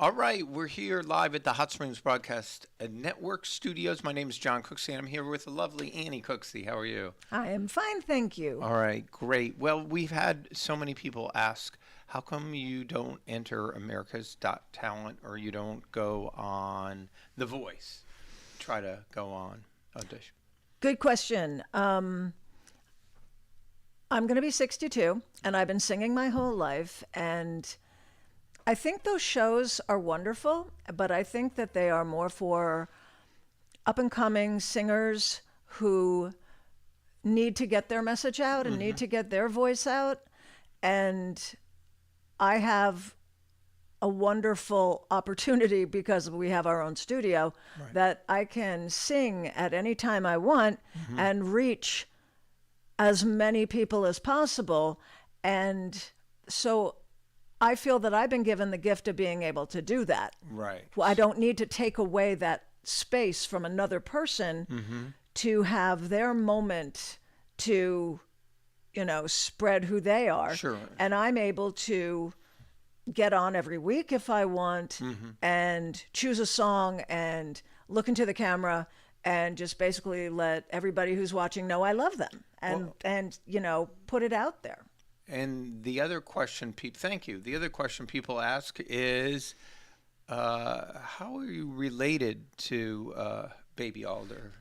All right, we're here live at the Hot Springs Broadcast Network studios. My name is John Cooksey, and I'm here with the lovely Annie Cooksey. How are you? I am fine, thank you. All right, great. Well, we've had so many people ask, how come you don't enter America's Got Talent or you don't go on The Voice? Try to go on audition. Good question. I'm going to be 62, and I've been singing my whole life, and I think those shows are wonderful, but I think that they are more for up-and-coming singers who need to get their message out and need to get their voice out. And I have a wonderful opportunity because we have our own studio that I can sing at any time I want and reach as many people as possible. And so I feel that I've been given the gift of being able to do that. Right. Well, I don't need to take away that space from another person to have their moment to, spread who they are. Sure. And I'm able to get on every week if I want and choose a song and look into the camera and just basically let everybody who's watching know I love them and put it out there. And the other question, thank you. The other question people ask is, how are you related to Baby Alder?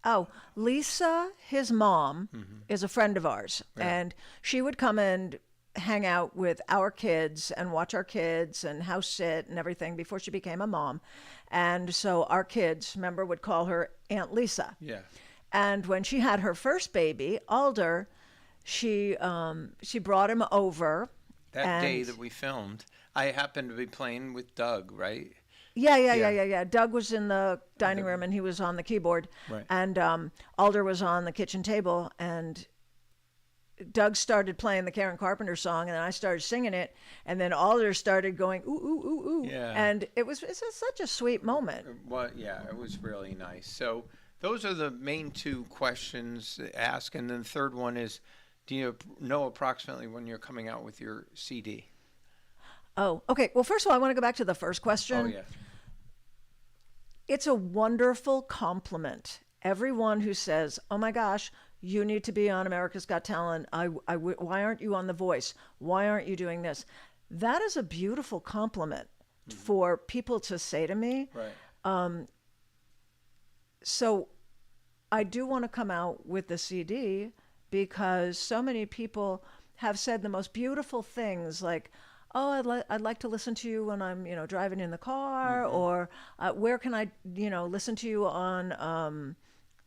Oh, Lisa, his mom, is a friend of ours. Yeah. And she would come and hang out with our kids and watch our kids and house sit and everything before she became a mom. And so our kids, remember, would call her Aunt Lisa. Yeah. And when she had her first baby, Alder, she brought him over. That day that we filmed, I happened to be playing with Doug, right? Yeah. Doug was in the dining room and he was on the keyboard. Right. And Alder was on the kitchen table, and Doug started playing the Karen Carpenter song, and then I started singing it, and then Alder started going, ooh, ooh, ooh, ooh. Yeah. And it's such a sweet moment. Well, yeah, it was really nice. So those are the main two questions asked. And then the third one is, do you know approximately when you're coming out with your CD? Oh, okay. Well, first of all, I want to go back to the first question. Oh, yeah. It's a wonderful compliment. Everyone who says, oh my gosh, you need to be on America's Got Talent. Why aren't you on The Voice? Why aren't you doing this? That is a beautiful compliment for people to say to me. Right. So I do want to come out with the CD because so many people have said the most beautiful things, like, oh, I'd like to listen to you when I'm, driving in the car, or where can I, listen to you on,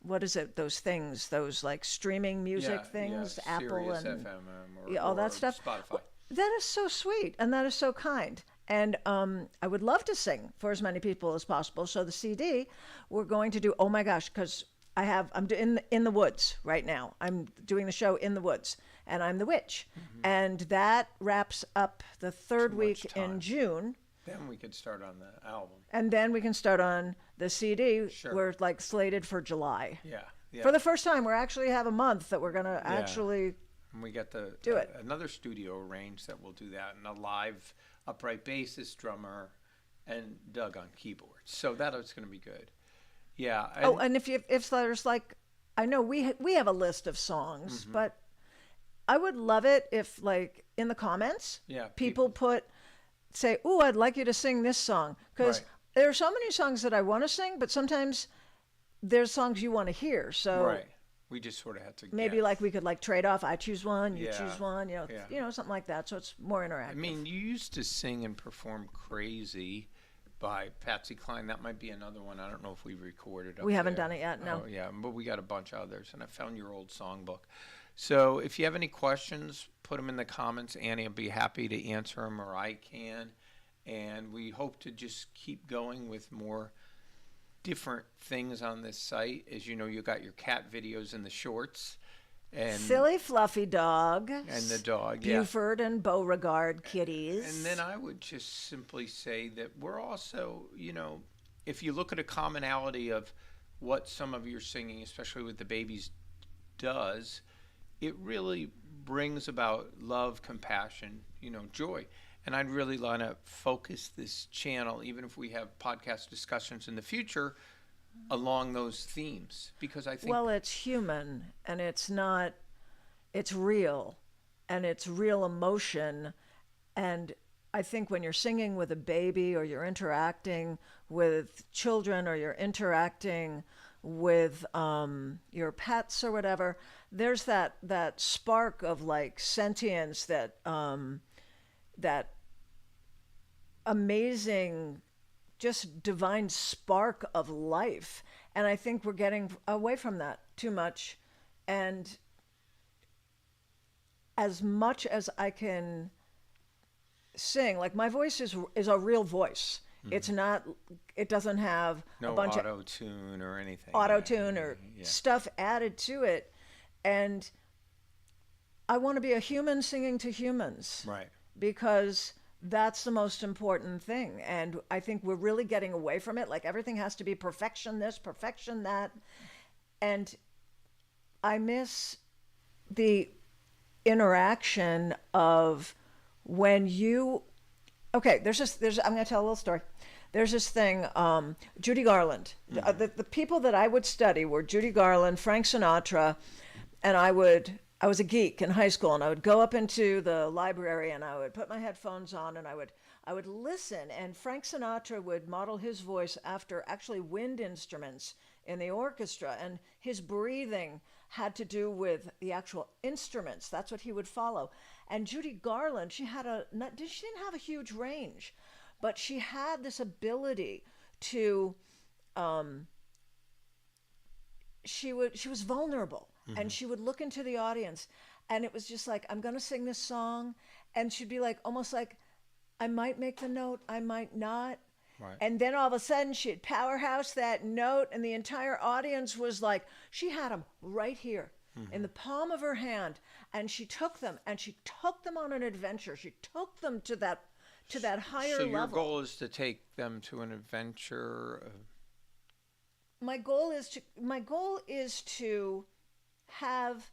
what is it? Those things, those like streaming music things, Apple Sirius and FM all that stuff. Spotify. That is so sweet, and that is so kind. And I would love to sing for as many people as possible. So the CD, we're going to do. Oh my gosh, because I'm in the woods right now. I'm doing the show in the woods, and I'm the witch, and that wraps up the third week in June. Then we could start on the album. And then we can start on the CD. Sure. We're like slated for July. Yeah. For the first time, we actually have a month that we're going to actually and we got do it. Another studio arranged that will do that, and a live upright bassist, drummer, and Doug on keyboards. So that is going to be good. Yeah. And if there's like, I know we have a list of songs, but I would love it if, like, in the comments, people say, "Ooh, I'd like you to sing this song," because there are so many songs that I want to sing, but sometimes there's songs you want to hear. So we just sort of have to maybe guess. like we could like trade off. I choose one, you choose one, something like that. So it's more interactive. I mean, you used to sing and perform "Crazy" by Patsy Cline. That might be another one. I don't know if we've recorded it. We haven't done it yet. No. Oh, yeah, but we got a bunch of others, and I found your old songbook. So if you have any questions, put them in the comments. Annie will be happy to answer them, or I can. And we hope to just keep going with more different things on this site. As you know, you got your cat videos and the shorts. And Silly fluffy dog. And the dog, Buford and Beauregard kitties. And then I would just simply say that we're also, if you look at a commonality of what some of your singing, especially with the babies, does, it really brings about love, compassion, joy. And I'd really want to focus this channel, even if we have podcast discussions in the future, along those themes. Because I think. Well, it's human and it's not, it's real and it's real emotion. And I think when you're singing with a baby or you're interacting with children or you're interacting with your pets or whatever, there's that spark of like sentience, that amazing, just divine spark of life. And I think we're getting away from that too much. And as much as I can sing, like my voice is a real voice. It's not, it doesn't have No a bunch of auto-tune or anything. auto-tune or stuff added to it. And I want to be a human singing to humans. Right. Because that's the most important thing. And I think we're really getting away from it. Like everything has to be perfection this, perfection that. And I miss the interaction of when you, okay, I'm going to tell a little story. There's this thing, Judy Garland. The people that I would study were Judy Garland, Frank Sinatra, and I was a geek in high school, and I would go up into the library and I would put my headphones on and I would listen, and Frank Sinatra would model his voice after actually wind instruments in the orchestra, and his breathing had to do with the actual instruments. That's what he would follow. And Judy Garland, she didn't have a huge range, but she had this ability to, she was vulnerable. Mm-hmm. And she would look into the audience, and it was just like, I'm going to sing this song. And she'd be like, almost like, I might make the note, I might not. Right. And then all of a sudden she'd powerhouse that note, and the entire audience was like, she had them right here in the palm of her hand. And she took them on an adventure. She took them to that higher level. So your goal is to take them to an adventure. My goal is to have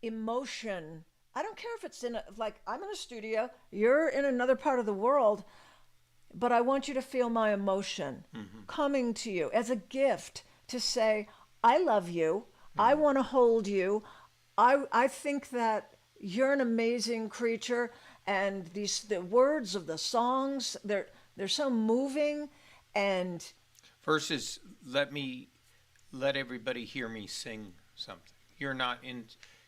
emotion. I don't care if it's like I'm in a studio, you're in another part of the world, but I want you to feel my emotion coming to you as a gift to say, I love you. I want to hold you. I think that you're an amazing creature. And the words of the songs, they're so moving. And versus let everybody hear me sing something. You're not in.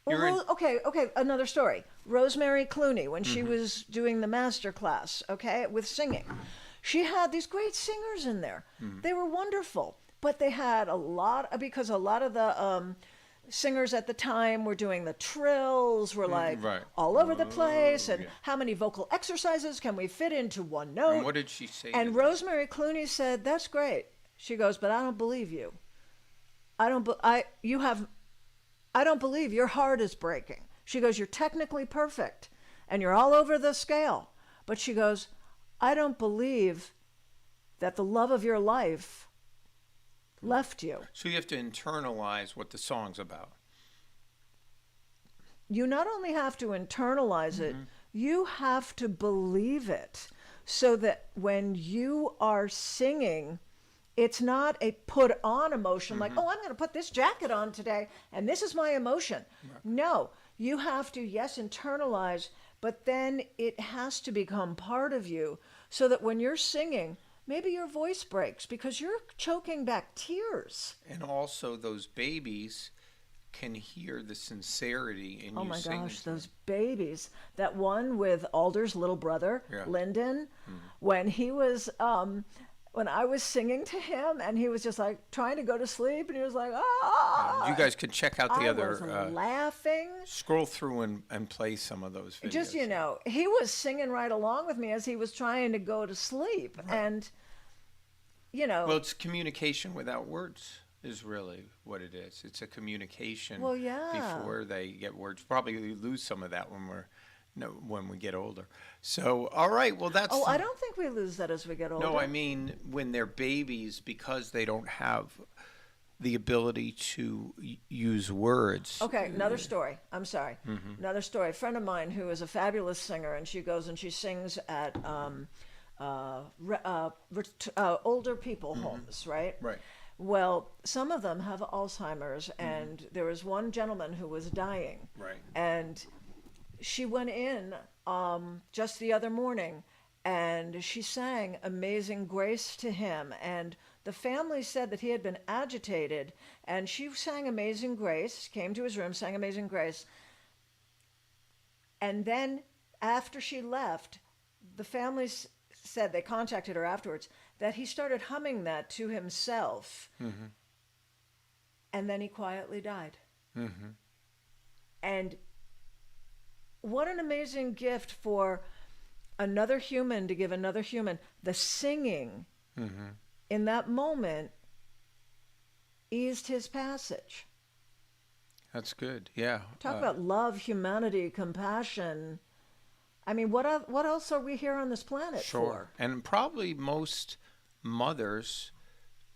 Okay. Another story. Rosemary Clooney, when she was doing the master class, with singing, she had these great singers in there. They were wonderful, but they had because a lot of the singers at the time were doing the trills, were like all over the place, and how many vocal exercises can we fit into one note? And what did she say? And Rosemary Clooney said, "That's great." She goes, "But I don't believe you. I don't believe your heart is breaking." She goes, "You're technically perfect and you're all over the scale." But she goes, "I don't believe that the love of your life left you." So you have to internalize what the song's about. You not only have to internalize it, you have to believe it, so that when you are singing, it's not a put on emotion like, oh, I'm going to put this jacket on today and this is my emotion. Right. No, you have to, yes, internalize, but then it has to become part of you, so that when you're singing, maybe your voice breaks because you're choking back tears. And also those babies can hear the sincerity in you singing. Oh my gosh, those babies. That one with Alder's little brother, Lyndon, when he was... when I was singing to him, and he was just like trying to go to sleep, and he was like, ah. You guys could check out the other. I was laughing. Scroll through and play some of those videos. Just, he was singing right along with me as he was trying to go to sleep. Right. And, Well, it's communication without words is really what it is. It's a communication before they get words. Probably lose some of that when we get older. So, all right, well, that's... I don't think we lose that as we get older. No, I mean, when they're babies, because they don't have the ability to use words. Okay, another story. I'm sorry. Another story. A friend of mine who is a fabulous singer, and she goes and she sings at older people homes, right? Right. Well, some of them have Alzheimer's, and there was one gentleman who was dying. Right. And she went in just the other morning, and she sang Amazing Grace to him, and the family said that he had been agitated, and she sang Amazing Grace, came to his room, sang Amazing Grace, and then after she left, the family said, they contacted her afterwards, that he started humming that to himself, and then he quietly died. And what an amazing gift for another human to give another human. The singing in that moment eased his passage. That's good. Yeah. Talk about love, humanity, compassion. I mean, what else are we here on this planet for? And probably most mothers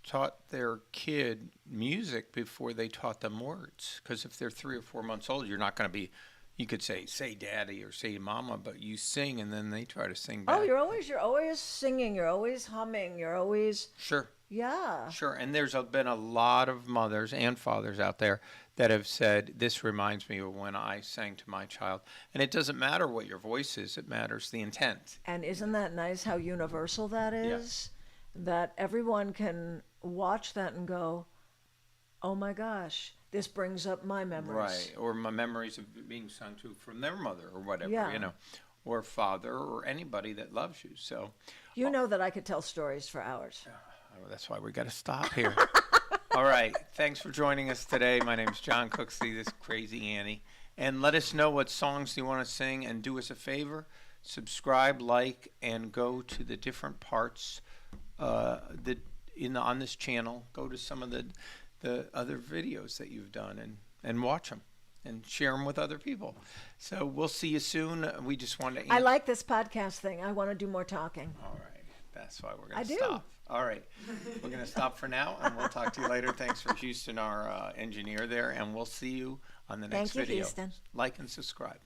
taught their kid music before they taught them words. Because if they're 3 or 4 months old, you're not going to be, you could say daddy or say mama, but you sing and then they try to sing back. Oh, you're always singing, you're always humming, you're always... Sure. Yeah. Sure. And there's been a lot of mothers and fathers out there that have said, this reminds me of when I sang to my child. And it doesn't matter what your voice is, it matters the intent. And isn't that nice how universal that is? That everyone can watch that and go, oh my gosh, this brings up my memories. Right. Or my memories of being sung to from their mother or whatever, Yeah. you know, or father or anybody that loves you. So You know that I could tell stories for hours. that's why we got to stop here. All right. Thanks for joining us today. My name's John Cooksey, this Crazy Annie. And let us know what songs you want to sing. And do us a favor, subscribe, like, and go to the different parts on this channel. Go to some of the other videos that you've done and watch them and share them with other people. So we'll see you soon. We just wanted to I like this podcast thing. I want to do more talking. All right. That's why we're going I to do. stop. All right. We're going to stop for now, and we'll talk to you later. Thanks for Houston, our engineer there, and we'll see you on the next Thank you, video. Houston. Like and subscribe.